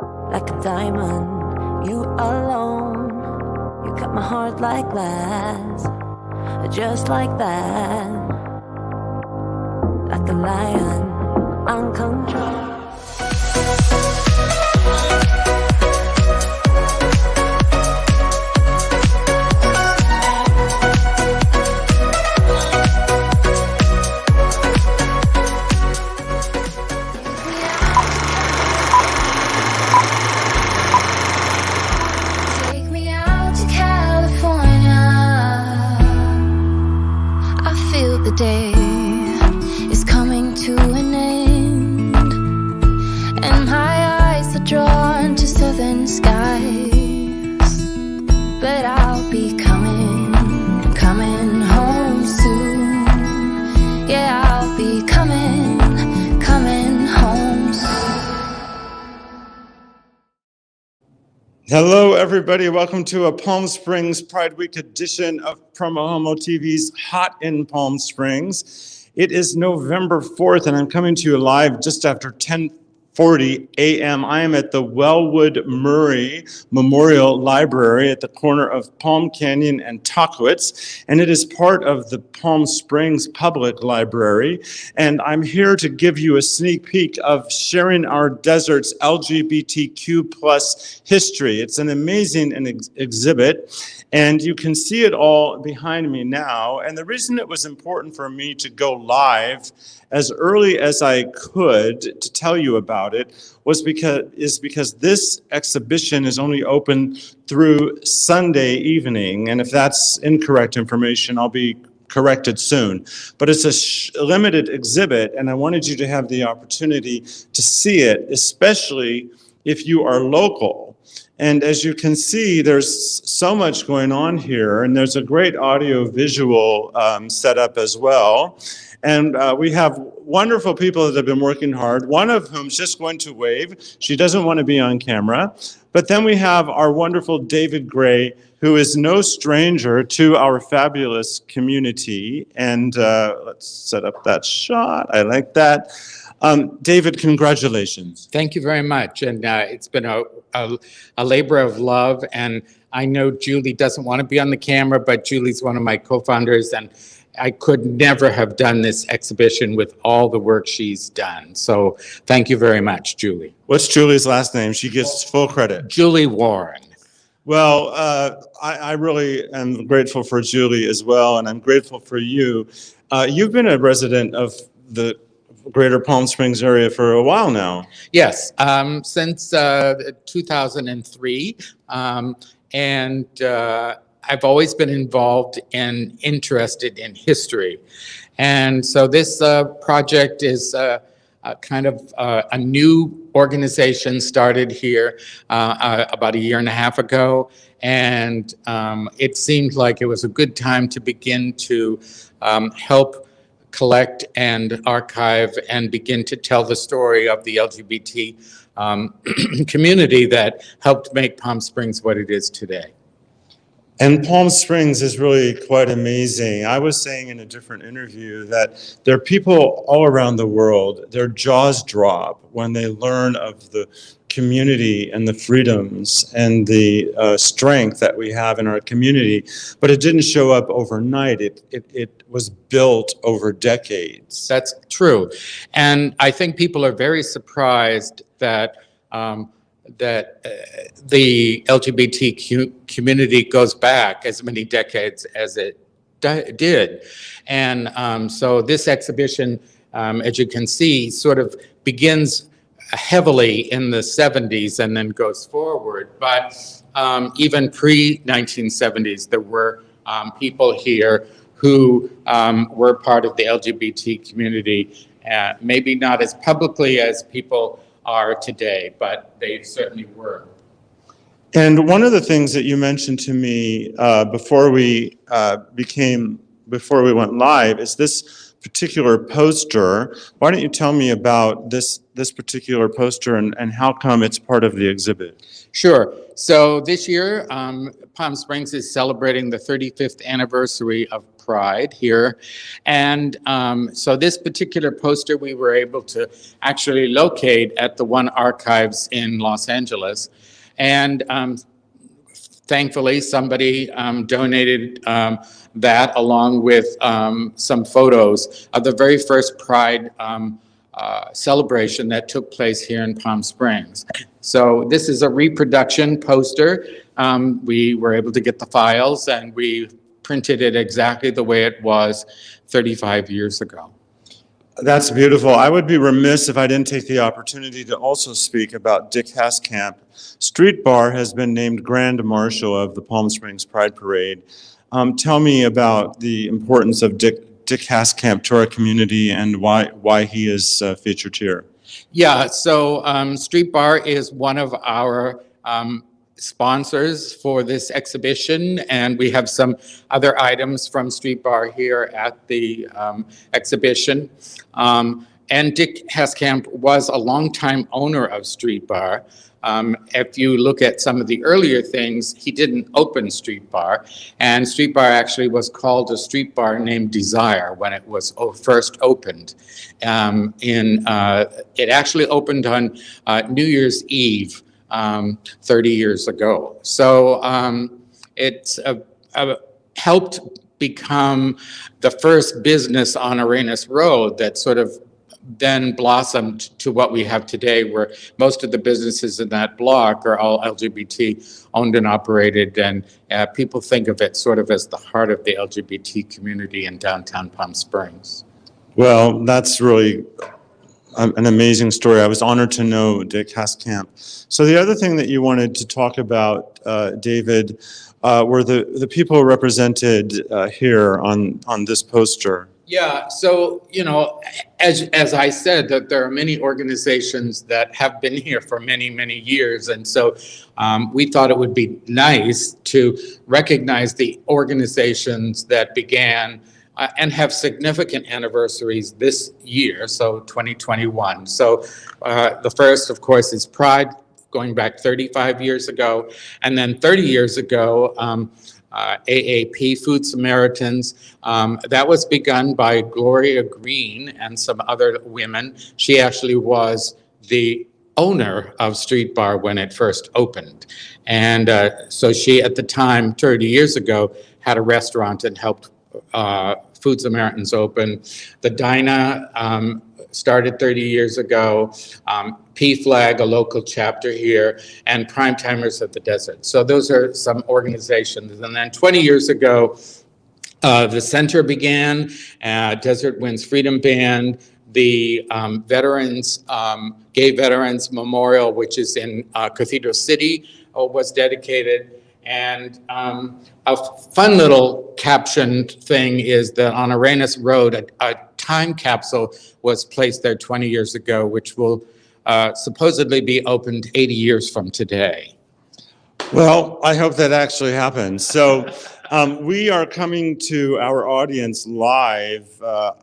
like a diamond, you alone. You cut my heart like glass, just like that. Like a lion, uncontrolled. The day is coming to an end, and my eyes are drawn to southern skies. But I'll be coming home soon. Yeah, I'll be coming home soon. Hello, everybody. Welcome to a Palm Springs Pride Week edition of PromoHomo.TV's Hot in Palm Springs. It is November 4th, and I'm coming to you live just after 10:40 a.m. I am at the Welwood Murray Memorial Library at the corner of Palm Canyon and Tockwitz, and it is part of the Palm Springs Public Library. And I'm here to give you a sneak peek of Sharing Our Desert's LGBTQ plus history. It's an amazing exhibit, and you can see it all behind me now. And the reason it was important for me to go live as early as I could to tell you about it was because this exhibition is only open through Sunday evening. And if that's incorrect information, I'll be corrected soon. But it's a limited exhibit, and I wanted you to have the opportunity to see it, especially if you are local. And as you can see, there's so much going on here, and there's a great audio-visual setup as well. And we have wonderful people that have been working hard, one of whom's just going to wave. She doesn't want to be on camera. But then we have our wonderful David Gray, who is no stranger to our fabulous community. And let's set up that shot. I like that. David, congratulations. Thank you very much. And it's been a labor of love. And I know Julie doesn't want to be on the camera, but Julie's one of my co-founders, and I could never have done this exhibition with all the work she's done. So thank you very much, Julie. What's Julie's last name? She gets full credit. Julie Warren. Well, I really am grateful for Julie as well, and I'm grateful for you. You've been a resident of the Greater Palm Springs area for a while now. Yes, since 2003, and I've always been involved and interested in history. And so this project is kind of a new organization started here about a year and a half ago. And it seemed like it was a good time to begin to help collect and archive and begin to tell the story of the LGBT community that helped make Palm Springs what it is today. And Palm Springs is really quite amazing. I was saying in a different interview that there are people all around the world, their jaws drop when they learn of the community and the freedoms and the strength that we have in our community. But it didn't show up overnight. It was built over decades. That's true. And I think people are very surprised that the LGBTQ community goes back as many decades as it did. And so this exhibition, as you can see, sort of begins heavily in the 70s and then goes forward. But even pre-1970s, there were people here who were part of the LGBT community, maybe not as publicly as people are today, but they certainly were. And one of the things that you mentioned to me before we went live is this particular poster. Why don't you tell me about this particular poster and how come it's part of the exhibit? Sure. So this year, Palm Springs is celebrating the 35th anniversary of Pride here. And so this particular poster we were able to actually locate at the One Archives in Los Angeles. And thankfully, somebody donated that along with some photos of the very first Pride celebration that took place here in Palm Springs. So this is a reproduction poster. We were able to get the files and we printed it exactly the way it was 35 years ago. That's beautiful. I would be remiss if I didn't take the opportunity to also speak about Dick Haskamp. Street Bar has been named Grand Marshal of the Palm Springs Pride Parade. Tell me about the importance of Dick Haskamp to our community and why he is featured here. Yeah, so Street Bar is one of our sponsors for this exhibition, and we have some other items from Street Bar here at the exhibition. And Dick Haskamp was a longtime owner of Street Bar. If you look at some of the earlier things, he didn't open Street Bar, and Street Bar actually was called a street bar named Desire when it was first opened. It actually opened on New Year's Eve 30 years ago. So it's helped become the first business on Arenas Road that sort of then blossomed to what we have today, where most of the businesses in that block are all LGBT owned and operated, and people think of it sort of as the heart of the LGBT community in downtown Palm Springs. Well, that's really an amazing story. I was honored to know Dick Haskamp. So the other thing that you wanted to talk about, David, were the people represented here on this poster. Yeah, so, you know, as I said, that there are many organizations that have been here for many, many years. And so we thought it would be nice to recognize the organizations that began and have significant anniversaries this year, so 2021. So the first, of course, is Pride, going back 35 years ago. And then 30 years ago, AAP, Food Samaritans. That was begun by Gloria Green and some other women. She actually was the owner of Street Bar when it first opened. And so she, at the time, 30 years ago, had a restaurant and helped Food Samaritans open. The Dinah started 30 years ago. PFLAG, a local chapter here, and Primetimers of the Desert. So those are some organizations. And then 20 years ago, the center began, Desert Winds Freedom Band, the Veterans, Gay Veterans Memorial, which is in Cathedral City, was dedicated. And a fun little captioned thing is that on Arenas Road, a time capsule was placed there 20 years ago, which will supposedly be opened 80 years from today. Well, I hope that actually happens. So we are coming to our audience live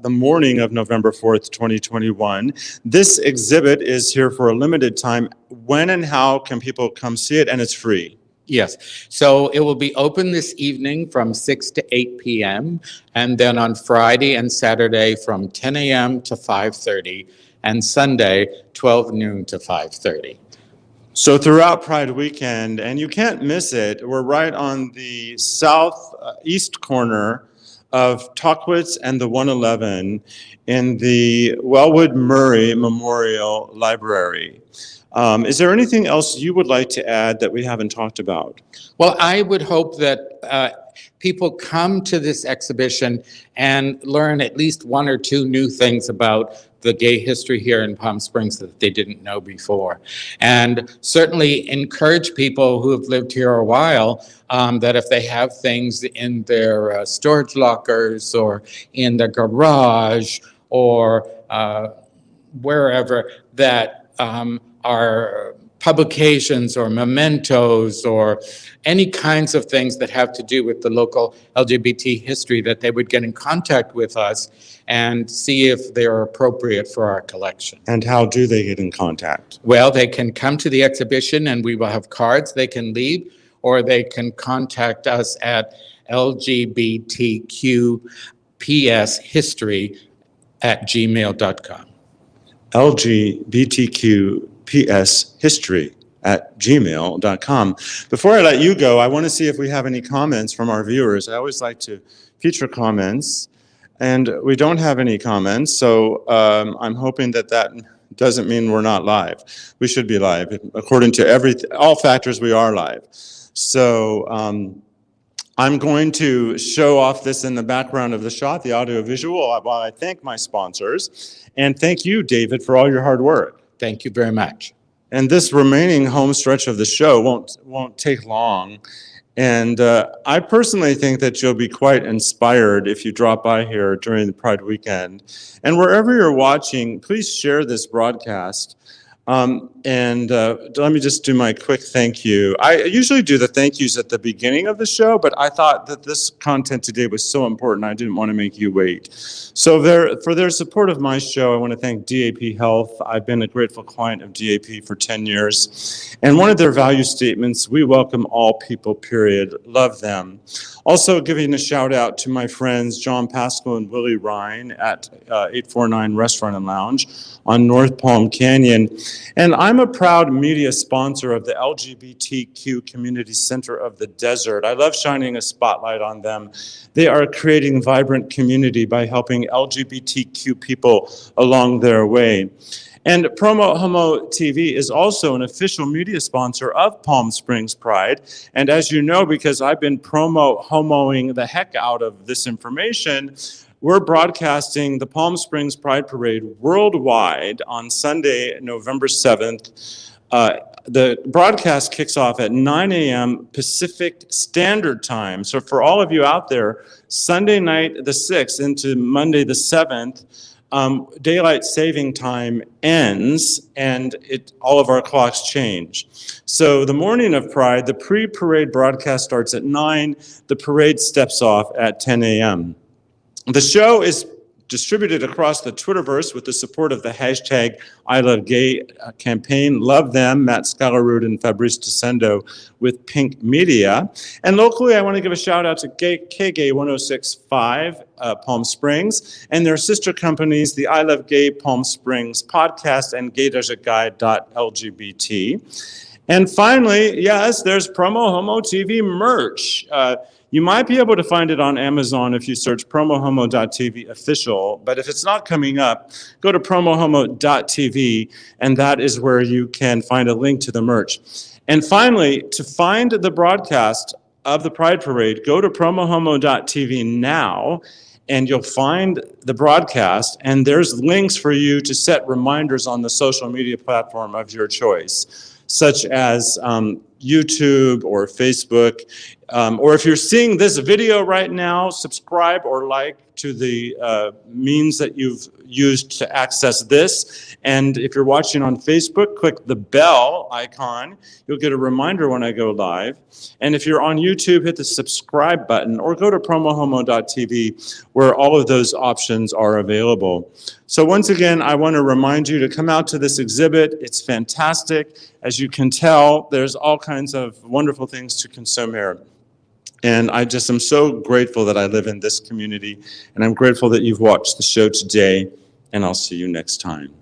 the morning of November 4th, 2021. This exhibit is here for a limited time. When and how can people come see it? And it's free. Yes, so it will be open this evening from 6 to 8 p.m. and then on Friday and Saturday from 10 a.m. to 5:30 and Sunday 12 noon to 5:30. So throughout Pride weekend, and you can't miss it, we're right on the southeast corner of Tockwitz and the 111 in the Welwood Murray Memorial Library. Is there anything else you would like to add that we haven't talked about? Well, I would hope that people come to this exhibition and learn at least one or two new things about the gay history here in Palm Springs that they didn't know before. And certainly encourage people who have lived here a while that if they have things in their storage lockers or in their garage or wherever that are publications or mementos or any kinds of things that have to do with the local LGBT history, that they would get in contact with us and see if they're appropriate for our collection. And how do they get in contact? Well, they can come to the exhibition and we will have cards they can leave, or they can contact us at LGBTQPShistory@gmail.com. LGBTQPShistory@gmail.com. Before I let you go, I want to see if we have any comments from our viewers. I always like to feature comments, and we don't have any comments, so I'm hoping that doesn't mean we're not live. We should be live. According to all factors, we are live. So I'm going to show off this in the background of the shot, the audio visual, while I thank my sponsors. And thank you, David, for all your hard work. Thank you very much. And this remaining home stretch of the show won't take long. And I personally think that you'll be quite inspired if you drop by here during the Pride weekend. And wherever you're watching, please share this broadcast. Let me just do my quick thank you. I usually do the thank yous at the beginning of the show, but I thought that this content today was so important, I didn't want to make you wait. So for their support of my show, I want to thank DAP Health. I've been a grateful client of DAP for 10 years. And one of their value statements, we welcome all people, period. Love them. Also giving a shout out to my friends, John Pascal and Willie Ryan at 849 Restaurant and Lounge on North Palm Canyon. And I'm a proud media sponsor of the LGBTQ Community Center of the Desert. I love shining a spotlight on them. They are creating vibrant community by helping LGBTQ people along their way. And PromoHomo.TV is also an official media sponsor of Palm Springs Pride. And as you know, because I've been promo-homoing the heck out of this information, we're broadcasting the Palm Springs Pride Parade worldwide on Sunday, November 7th. The broadcast kicks off at 9 a.m. Pacific Standard Time. So for all of you out there, Sunday night the 6th into Monday the 7th, daylight saving time ends and all of our clocks change. So the morning of Pride, the pre-parade broadcast starts at 9. The parade steps off at 10 a.m. The show is distributed across the Twitterverse with the support of the hashtag #ILoveGay campaign. Love them, Matt Scalarud and Fabrice Descendo with Pink Media. And locally, I want to give a shout out to KGay 1065 Palm Springs and their sister companies, the I Love Gay Palm Springs podcast and gay.guide.lgbt. And finally, yes, there's PromoHomo.TV merch. You might be able to find it on Amazon if you search PromoHomo.TV official, but if it's not coming up, go to PromoHomo.TV, and that is where you can find a link to the merch. And finally, to find the broadcast of the Pride Parade, go to PromoHomo.TV now, and you'll find the broadcast, and there's links for you to set reminders on the social media platform of your choice, such as YouTube or Facebook. Or if you're seeing this video right now, subscribe or like to the means that you've used to access this. And if you're watching on Facebook, click the bell icon. You'll get a reminder when I go live. And if you're on YouTube, hit the subscribe button or go to PromoHomo.TV where all of those options are available. So once again, I want to remind you to come out to this exhibit. It's fantastic. As you can tell, there's all kinds of wonderful things to consume here. And I just am so grateful that I live in this community, and I'm grateful that you've watched the show today, and I'll see you next time.